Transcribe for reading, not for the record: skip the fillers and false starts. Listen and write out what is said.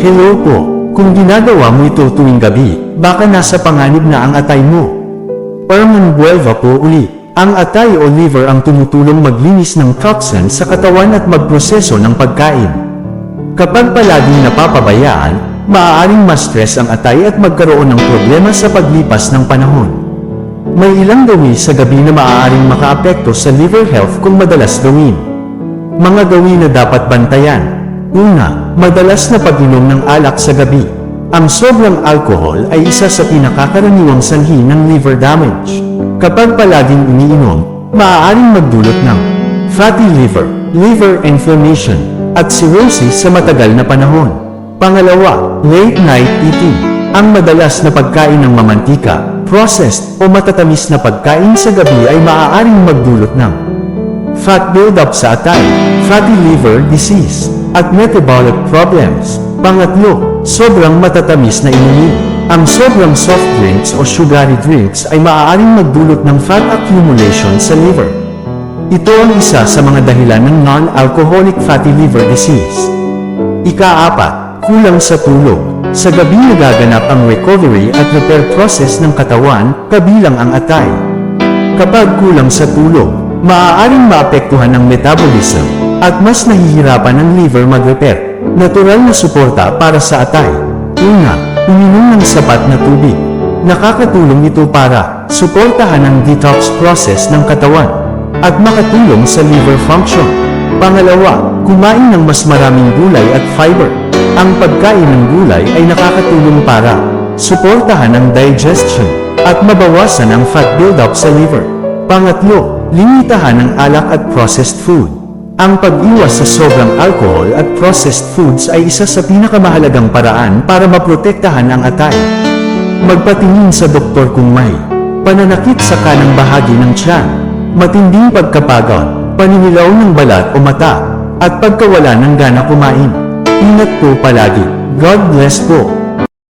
Hello po, kung ginagawa mo ito tuwing gabi, baka nasa panganib na ang atay mo. Permanbuelva po uli. Ang atay o liver ang tumutulong maglinis ng toxin sa katawan at magproseso ng pagkain. Kapag palaging napapabayaan, maaaring ma-stress ang atay at magkaroon ng problema sa paglipas ng panahon. May ilang gawi sa gabi na maaaring makaapekto sa liver health kung madalas gawin. Mga gawi na dapat bantayan. Una, madalas na pag-inom ng alak sa gabi. Ang sobrang alcohol ay isa sa pinakakaraniwang sanhi ng liver damage. Kapag palaging iniinom, maaaring magdulot ng fatty liver, liver inflammation, at cirrhosis sa matagal na panahon. Pangalawa, late night eating. Ang madalas na pagkain ng mamantika, processed o matatamis na pagkain sa gabi ay maaaring magdulot ng fat buildup sa atay, fatty liver disease, at metabolic problems. Pangatlo, sobrang matatamis na inumin. Ang sobrang soft drinks o sugary drinks ay maaaring magdulot ng fat accumulation sa liver. Ito ang isa sa mga dahilan ng non-alcoholic fatty liver disease. Ika-apat, kulang sa tulog. Sa gabi nagaganap ang recovery at repair process ng katawan, kabilang ang atay. Kapag kulang sa tulog, maaaring maapektuhan ang metabolism, at mas nahihirapan ang liver mag-repair. Natural na suporta para sa atay. Una, uminom ng sapat na tubig. Nakakatulong ito para suportahan ang detox process ng katawan at makatulong sa liver function. Pangalawa, kumain ng mas maraming gulay at fiber. Ang pagkain ng gulay ay nakakatulong para suportahan ang digestion at mabawasan ang fat buildup sa liver. Pangatlo, limitahan ang alak at processed food. Ang pag-iwas sa sobrang alcohol at processed foods ay isa sa pinakamahalagang paraan para maprotektahan ang atay. Magpatingin sa doktor kung may pananakit sa kanang bahagi ng tiyan, matinding pagkapagod, paninilaw ng balat o mata, at pagkawala ng gana kumain. Ingat po palagi. God bless po.